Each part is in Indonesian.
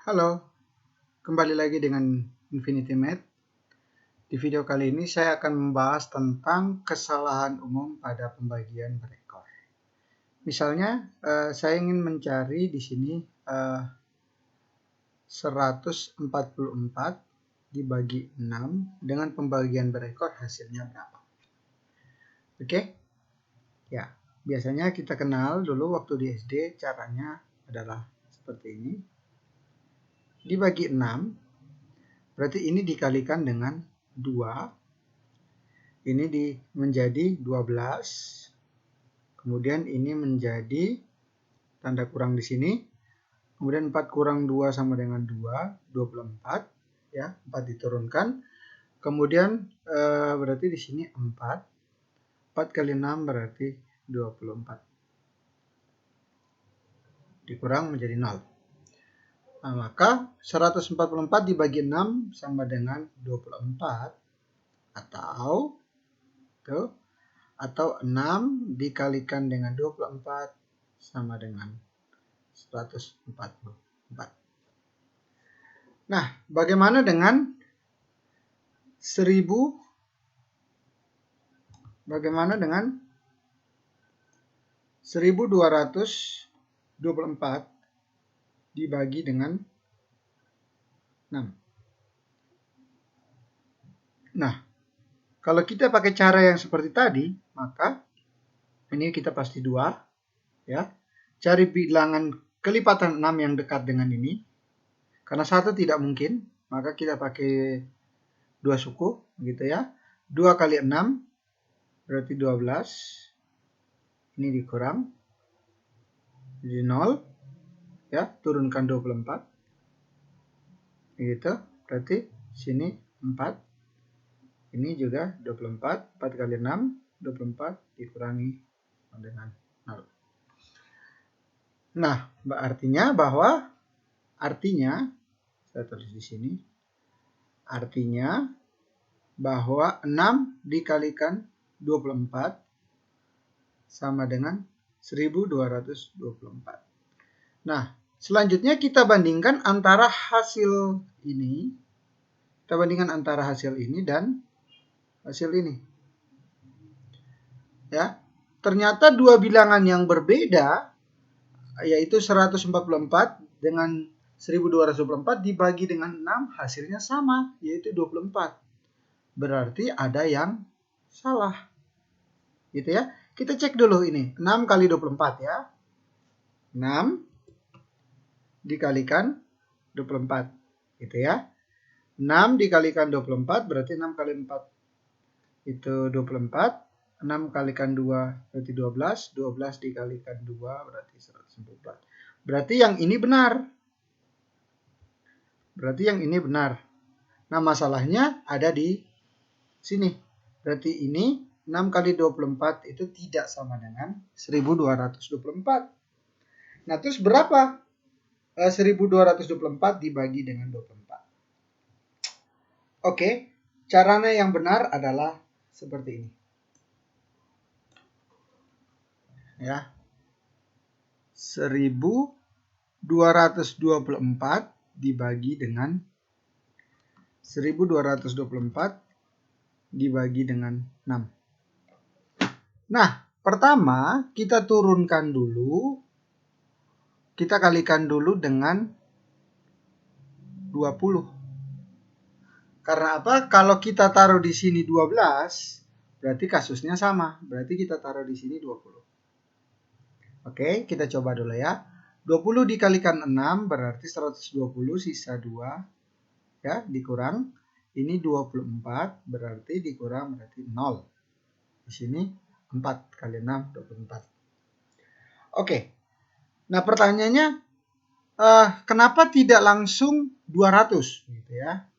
Halo, kembali lagi dengan Infinity Math. Di video kali ini saya akan membahas tentang kesalahan umum pada pembagian berekor. Misalnya, saya ingin mencari di sini 144 dibagi 6 dengan pembagian berekor hasilnya berapa. Oke? Ya, biasanya kita kenal dulu waktu di SD caranya adalah seperti ini. Dibagi 6, berarti ini dikalikan dengan 2. Ini menjadi 12. Kemudian ini menjadi tanda kurang di sini. Kemudian 4 kurang 2 sama dengan 2, 24. Ya, 4 diturunkan. Kemudian berarti di sini 4. 4 kali 6 berarti 24. Dikurang menjadi 0. Nah, maka 144 dibagi 6 sama dengan 24 atau 6 dikalikan dengan 24 sama dengan 144. Nah, bagaimana dengan 1224 dibagi dengan 6? Nah, kalau kita pakai cara yang seperti tadi, maka ini kita pasti 2, ya. Cari bilangan kelipatan 6 yang dekat dengan ini. Karena 1 tidak mungkin, maka kita pakai 2 suku, gitu ya. 2 kali 6 berarti 12. Ini dikurang jadi 0, ya, turunkan 24. Gitu, berarti sini 4. Ini juga 24, 4 kali 6, 24 dikurangi dengan 0. Nah, artinya, saya tulis di sini, artinya bahwa 6 dikalikan 24 sama dengan 1224. Nah, selanjutnya kita bandingkan antara hasil ini. Kita bandingkan antara hasil ini dan hasil ini. Ya, ternyata dua bilangan yang berbeda, yaitu 144 dengan 1224 dibagi dengan 6 hasilnya sama, yaitu 24. Berarti ada yang salah. Gitu ya. Kita cek dulu ini. 6 kali 24 ya. 6 dikalikan 24. Gitu ya. 6 dikalikan 24 berarti 6 kali 4 itu 24. 6 kalikan 2 berarti 12. 12 dikalikan 2 berarti 144. Berarti yang ini benar. Nah, masalahnya ada di sini. Berarti ini 6 kali 24 itu tidak sama dengan 1224. Nah, terus berapa 1224 dibagi dengan 24? Oke, caranya yang benar adalah seperti ini. Ya. 1224 dibagi dengan 1224 dibagi dengan 6. Nah, pertama kita turunkan dulu. Kita kalikan dulu dengan 20. Karena apa? Kalau kita taruh di sini 12, berarti kasusnya sama. Berarti kita taruh di sini 20. Oke, kita coba dulu ya. 20 dikalikan 6 berarti 120, sisa 2. Ya, dikurang. Ini 24 berarti dikurang berarti 0. Di sini 4 kali 6, 24. Oke. Nah, pertanyaannya, kenapa tidak langsung 200? Gitu ya.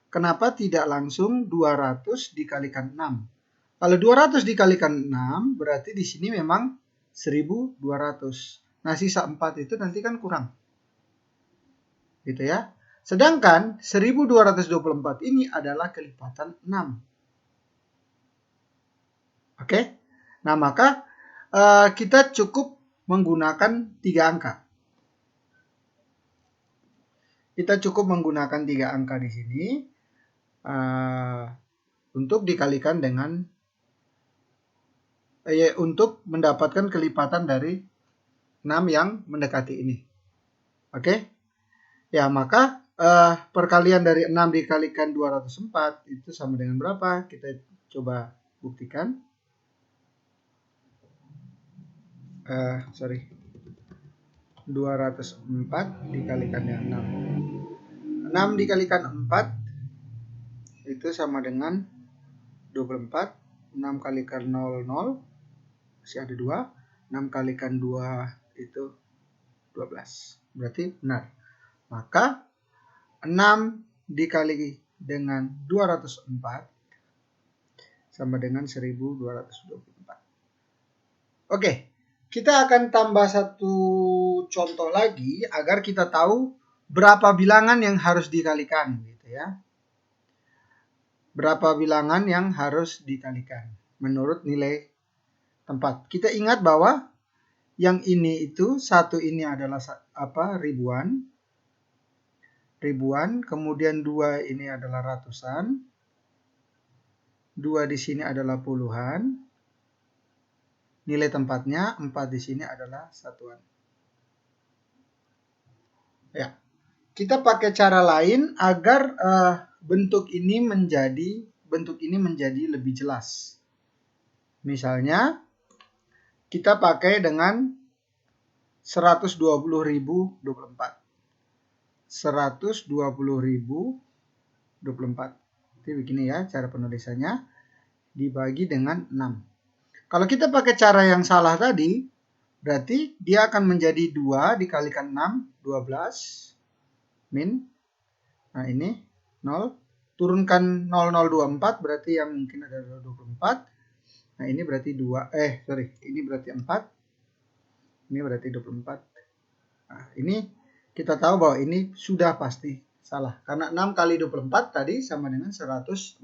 Kenapa tidak langsung 200 dikalikan 6? Kalau 200 dikalikan 6, berarti di sini memang 1200. Nah, sisa 4 itu nanti kan kurang. Gitu ya. Sedangkan 1224 ini adalah kelipatan 6. Oke. Nah, maka kita cukup menggunakan 3 angka. Kita cukup menggunakan 3 angka di sini untuk dikalikan dengan untuk mendapatkan kelipatan dari 6 yang mendekati ini. Oke? Ya, maka perkalian dari 6 dikalikan 204 itu sama dengan berapa? Kita coba buktikan. 204 dikalikan dengan 6. 6 dikalikan 4 itu sama dengan 24. 6 kalikan 0, 0. Masih ada 2. 6 kalikan 2 itu 12. Berarti benar. Maka 6 dikali dengan 204 sama dengan 1224. Oke, kita akan tambah satu contoh lagi agar kita tahu berapa bilangan yang harus dikalikan gitu ya. Berapa bilangan yang harus dikalikan menurut nilai tempat. Kita ingat bahwa yang ini itu satu ini adalah ribuan, kemudian 2 ini adalah ratusan, 2 di sini adalah puluhan, nilai tempatnya 4 di sini adalah satuan. Ya, kita pakai cara lain agar bentuk ini menjadi lebih jelas. Misalnya kita pakai dengan 120.024. 120.024. Jadi begini ya cara penulisannya, dibagi dengan 6. Kalau kita pakai cara yang salah tadi, berarti dia akan menjadi 2 dikalikan 6, 12 min. Nah ini 0. Turunkan 0024 berarti yang mungkin adalah 24. Nah ini berarti 2. Ini berarti 4. Ini berarti 24. Nah ini kita tahu bahwa ini sudah pasti salah. Karena 6 kali 24 tadi sama dengan 144.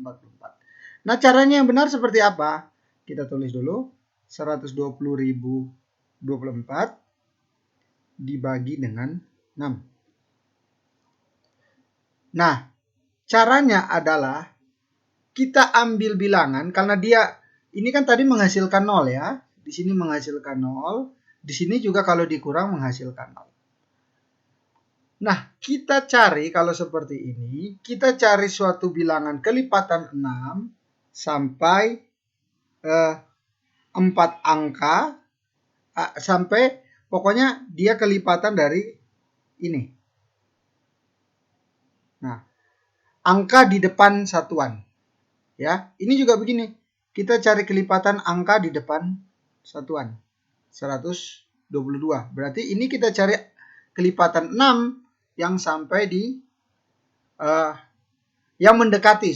Nah caranya yang benar seperti apa? Kita tulis dulu 120.024 dibagi dengan 6. Nah caranya adalah kita ambil bilangan karena dia ini kan tadi menghasilkan 0 ya. Di sini menghasilkan 0. Di sini juga kalau dikurang menghasilkan 0. Nah, kita cari kalau seperti ini, kita cari suatu bilangan kelipatan 6 sampai 4 angka sampai pokoknya dia kelipatan dari ini. Nah, angka di depan satuan. Ya, ini juga begini. Kita cari kelipatan angka di depan satuan. 122. Berarti ini kita cari kelipatan 6 yang sampai di yang mendekati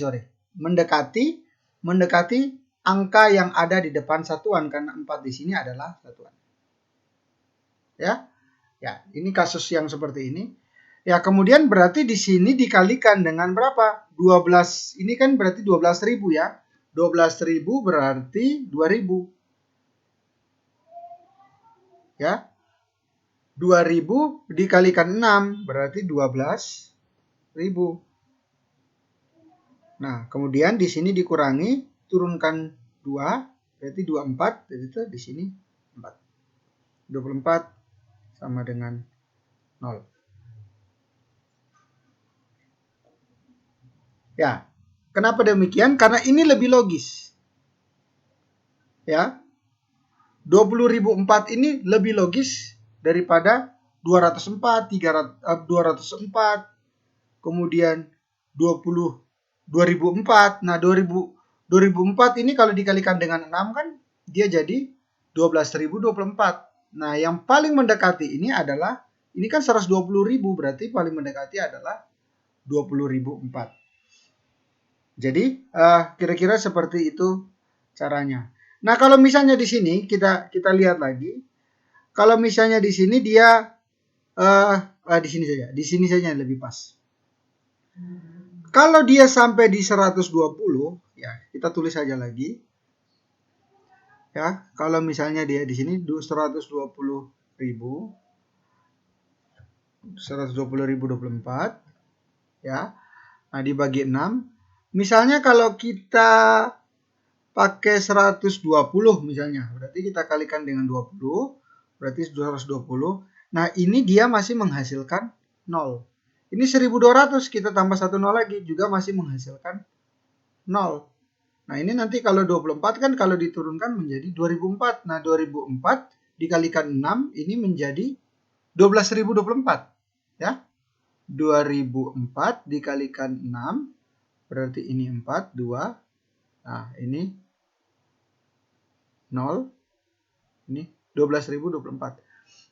angka yang ada di depan satuan karena 4 di sini adalah satuan. Ya. Ya, ini kasus yang seperti ini. Ya, kemudian berarti di sini dikalikan dengan berapa? 12. Ini kan berarti 12.000 ya. 12.000 berarti 2.000. Ya. 2.000 dikalikan 6 berarti 12.000. Nah, kemudian di sini dikurangi, turunkan 2 berarti 24, jadi itu di sini 4. 24 sama dengan 0. Ya, kenapa demikian? Karena ini lebih logis. Ya. 20.004 ini lebih logis daripada 204, 204, kemudian 20.004. Nah, 2004 ini kalau dikalikan dengan 6 kan dia jadi 12.024. Nah, yang paling mendekati ini adalah ini kan 120.000 berarti paling mendekati adalah 20.004. Jadi kira-kira seperti itu caranya. Nah, kalau misalnya di sini kita lihat lagi, kalau misalnya di sini dia di sini saja lebih pas. Kalau dia sampai di 120, ya kita tulis saja lagi. Ya, kalau misalnya dia di sini 120.000, 120.024, ya. Nah, dibagi 6. Misalnya kalau kita pakai 120 misalnya, berarti kita kalikan dengan 20, berarti 220. Nah, ini dia masih menghasilkan 0. Ini 1200, kita tambah 1 0 lagi, juga masih menghasilkan 0. Nah, ini nanti kalau 24 kan kalau diturunkan menjadi 2004. Nah, 2004 dikalikan 6, ini menjadi 12.024. Ya, 2004 dikalikan 6, berarti ini 4, 2. Nah, ini 0, ini 12.024.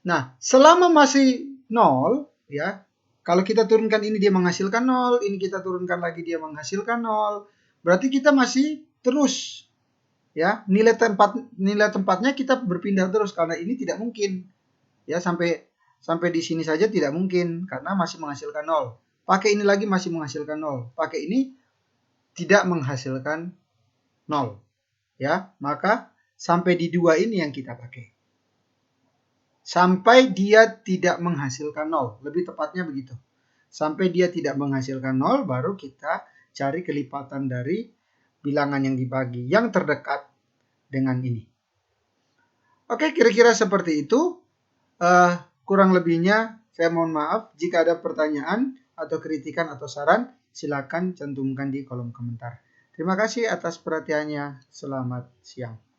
Nah, selama masih 0, ya, kalau kita turunkan ini dia menghasilkan 0, ini kita turunkan lagi dia menghasilkan 0, berarti kita masih terus, ya, nilai tempatnya kita berpindah terus karena ini tidak mungkin, ya, sampai di sini saja tidak mungkin karena masih menghasilkan 0. Pakai ini lagi masih menghasilkan 0. Pakai ini tidak menghasilkan 0, ya, maka sampai di 2 ini yang kita pakai. Sampai dia tidak menghasilkan 0. Lebih tepatnya begitu. Sampai dia tidak menghasilkan 0, baru kita cari kelipatan dari bilangan yang dibagi yang terdekat dengan ini. Oke, kira-kira seperti itu. Kurang lebihnya saya mohon maaf. Jika ada pertanyaan atau kritikan atau saran, silakan cantumkan di kolom komentar. Terima kasih atas perhatiannya. Selamat siang.